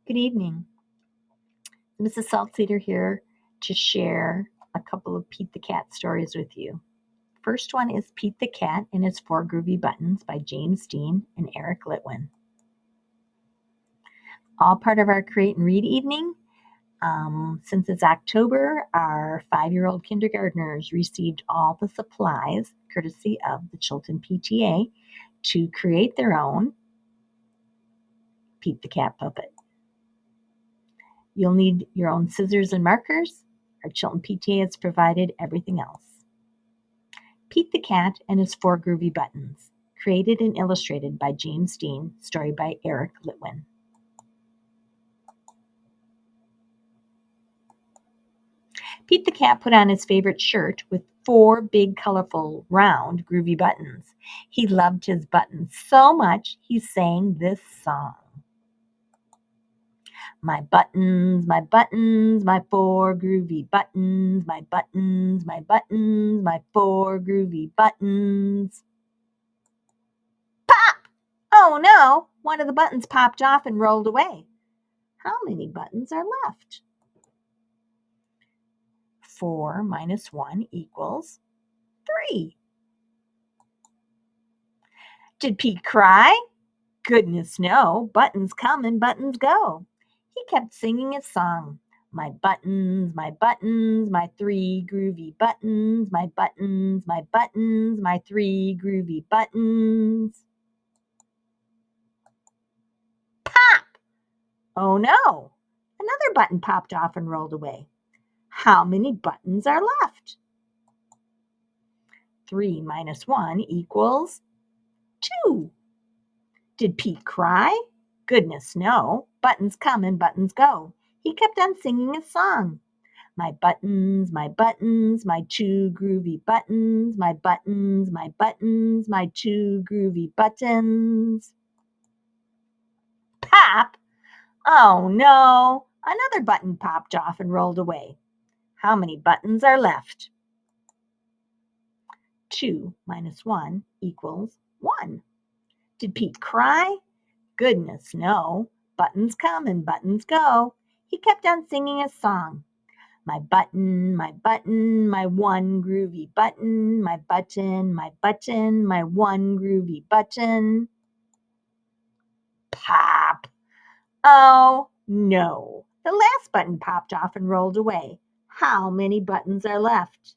Good evening. Mrs. Salzsieder here to share a couple of Pete the Cat stories with you. First one is Pete the Cat and His Four Groovy Buttons by James Dean and Eric Litwin. All part of our Create and Read evening. Since it's October, our 5-year-old kindergartners received all the supplies, courtesy of the Chilton PTA, to create their own Pete the Cat puppet. You'll need your own scissors and markers. Our Chilton PTA has provided everything else. Pete the Cat and His Four Groovy Buttons, created and illustrated by James Dean, story by Eric Litwin. Pete the Cat put on his favorite shirt with 4 big, colorful, round, groovy buttons. He loved his buttons so much he sang this song. My buttons, my 4 groovy buttons, my 4 groovy buttons. Pop! Oh no, one of the buttons popped off and rolled away. How many buttons are left? 4 minus 1 equals 3. Did Pete cry? Goodness no, buttons come and buttons go. He kept singing his song. My 3 groovy buttons, my 3 groovy buttons. Pop! Oh no, another button popped off and rolled away. How many buttons are left? 3 minus 1 equals 2. Did Pete cry? Goodness no, buttons come and buttons go. He kept on singing his song. My 2 groovy buttons, my 2 groovy buttons. Pop! Oh no, another button popped off and rolled away. How many buttons are left? 2 minus 1 equals 1. Did Pete cry? Goodness no, buttons come and buttons go. He kept on singing his song. My 1 groovy button, my 1 groovy button. Pop! Oh no, the last button popped off and rolled away. How many buttons are left?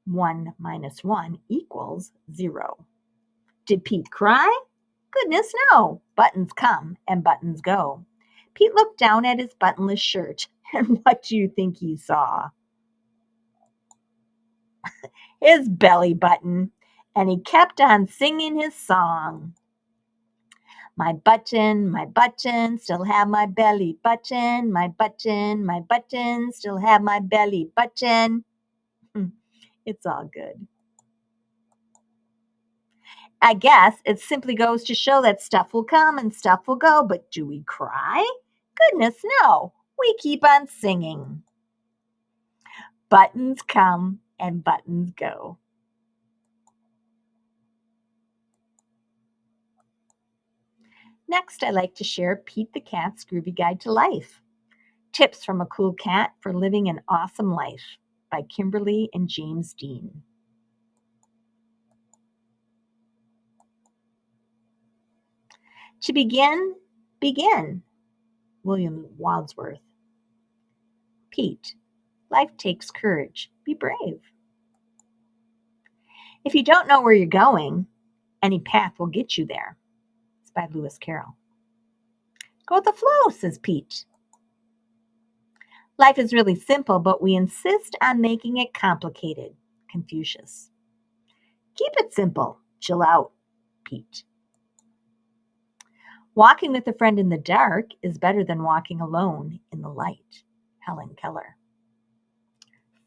1 minus 1 equals 0. Did Pete cry? Goodness no, buttons come and buttons go. Pete looked down at his buttonless shirt, and what do you think he saw? His belly button, and he kept on singing his song. My button, still have my belly button. My button, still have my belly button. It's all good. I guess it simply goes to show that stuff will come and stuff will go, but do we cry? Goodness, no. We keep on singing. Buttons come and buttons go. Next, I like to share Pete the Cat's Groovy Guide to Life. Tips from a Cool Cat for Living an Awesome Life by Kimberly and James Dean. To begin, William Wadsworth. Pete, life takes courage. Be brave. If you don't know where you're going, any path will get you there. It's by Lewis Carroll. Go with the flow, says Pete. Life is really simple, but we insist on making it complicated. Confucius. Keep it simple. Chill out, Pete. Walking with a friend in the dark is better than walking alone in the light. Helen Keller.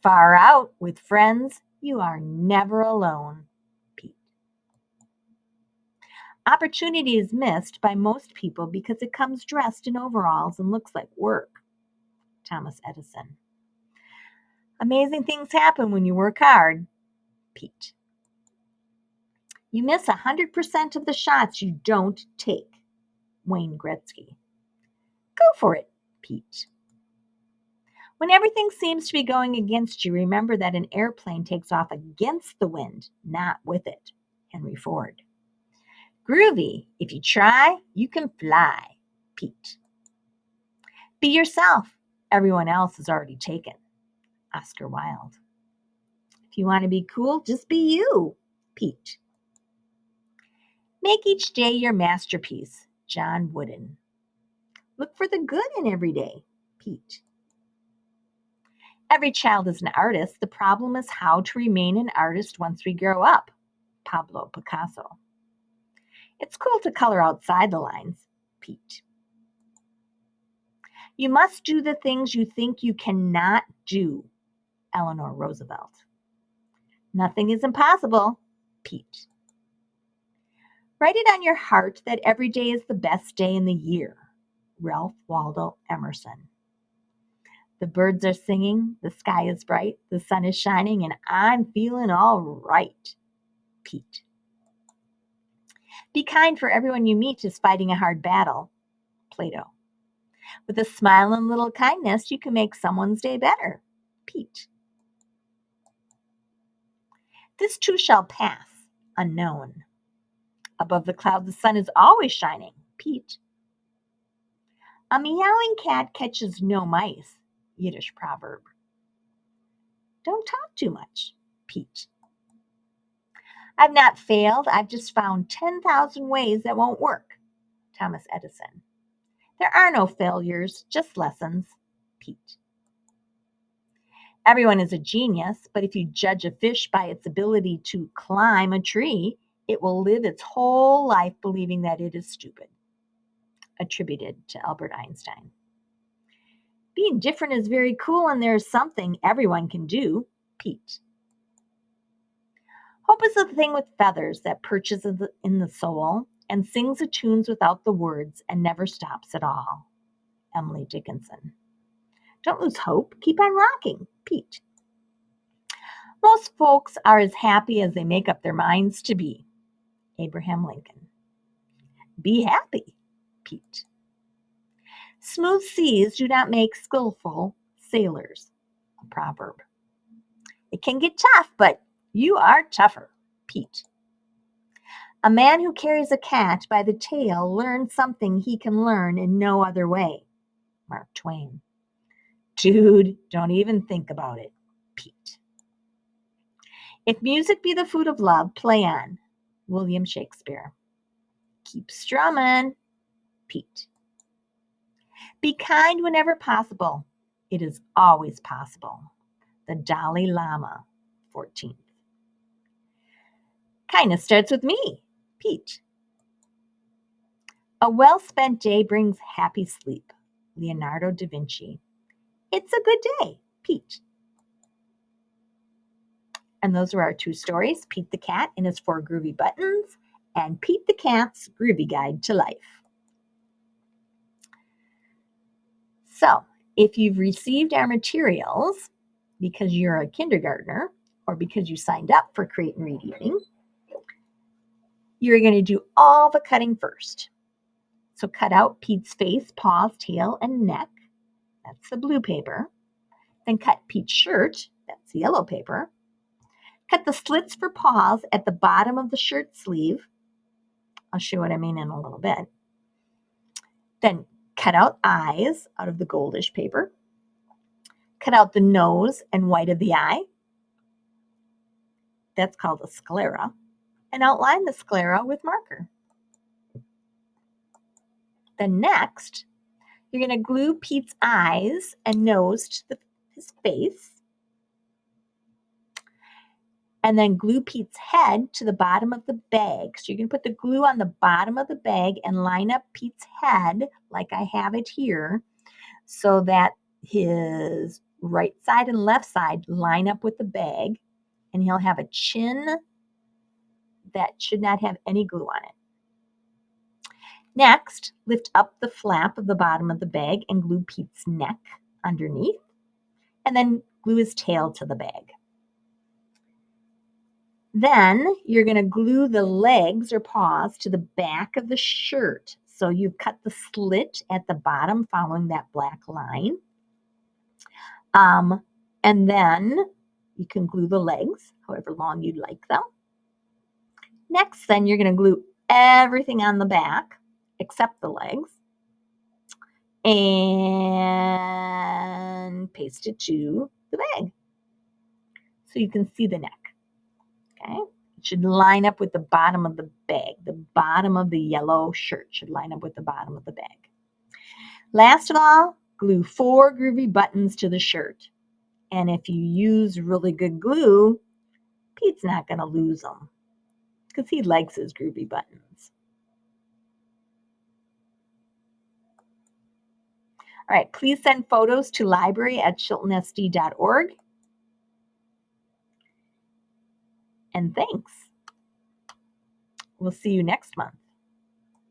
Far out with friends, you are never alone, Pete. Opportunity is missed by most people because it comes dressed in overalls and looks like work. Thomas Edison. Amazing things happen when you work hard, Pete. You miss 100% of the shots you don't take. Wayne Gretzky. Go for it, Pete. When everything seems to be going against you, remember that an airplane takes off against the wind, not with it. Henry Ford. Groovy, if you try, you can fly, Pete. Be yourself. Everyone else is already taken. Oscar Wilde. If you want to be cool, just be you, Pete. Make each day your masterpiece, John Wooden. Look for the good in every day, Pete. Every child is an artist. The problem is how to remain an artist once we grow up, Pablo Picasso. It's cool to color outside the lines, Pete. You must do the things you think you cannot do, Eleanor Roosevelt. Nothing is impossible, Pete. Write it on your heart that every day is the best day in the year, Ralph Waldo Emerson. The birds are singing, the sky is bright, the sun is shining, and I'm feeling all right, Pete. Be kind, for everyone you meet is fighting a hard battle, Plato. With a smile and little kindness, you can make someone's day better, Pete. This too shall pass, unknown. Above the clouds, the sun is always shining, Pete. A meowing cat catches no mice, Yiddish proverb. Don't talk too much, Pete. I've not failed. I've just found 10,000 ways that won't work, Thomas Edison. There are no failures, just lessons, Pete. Everyone is a genius, but if you judge a fish by its ability to climb a tree, it will live its whole life believing that it is stupid. Attributed to Albert Einstein. Being different is very cool, and there's something everyone can do, Pete. Hope is a thing with feathers that perches in the soul and sings the tunes without the words and never stops at all, Emily Dickinson. Don't lose hope. Keep on rocking, Pete. Most folks are as happy as they make up their minds to be, Abraham Lincoln. Be happy, Pete. Smooth seas do not make skillful sailors, a proverb. It can get tough, but you are tougher, Pete. A man who carries a cat by the tail learns something he can learn in no other way, Mark Twain. Dude, don't even think about it, Pete. If music be the food of love, play on, William Shakespeare. Keep strumming, Pete. Be kind whenever possible. It is always possible. The Dalai Lama, 14th. Kindness starts with me, Pete. A well-spent day brings happy sleep, Leonardo da Vinci. It's a good day, Pete. And those were our two stories, Pete the Cat and his 4 groovy buttons, and Pete the Cat's Groovy Guide to Life. So, if you've received our materials because you're a kindergartner or because you signed up for Create and Read Evening, you're going to do all the cutting first. So cut out Pete's face, paws, tail, and neck. That's the blue paper. Then cut Pete's shirt. That's the yellow paper. Cut the slits for paws at the bottom of the shirt sleeve. I'll show what I mean in a little bit. Then cut out eyes out of the goldish paper. Cut out the nose and white of the eye. That's called a sclera. And outline the sclera with marker. Then next, you're going to glue Pete's eyes and nose to his face. And then glue Pete's head to the bottom of the bag. So you can put the glue on the bottom of the bag and line up Pete's head like I have it here so that his right side and left side line up with the bag, and he'll have a chin that should not have any glue on it. Next, lift up the flap of the bottom of the bag and glue Pete's neck underneath, and then glue his tail to the bag. Then you're going to glue the legs or paws to the back of the shirt So you've cut the slit at the bottom following that black line. And then you can glue the legs however long you'd like them. Next, then you're going to glue everything on the back except the legs and paste it to the bag so you can see the neck. Okay, it should line up with the bottom of the bag. The bottom of the yellow shirt should line up with the bottom of the bag. Last of all, glue 4 groovy buttons to the shirt. And if you use really good glue, Pete's not going to lose them because he likes his groovy buttons. All right, please send photos to library@chiltonsd.org. And thanks. We'll see you next month.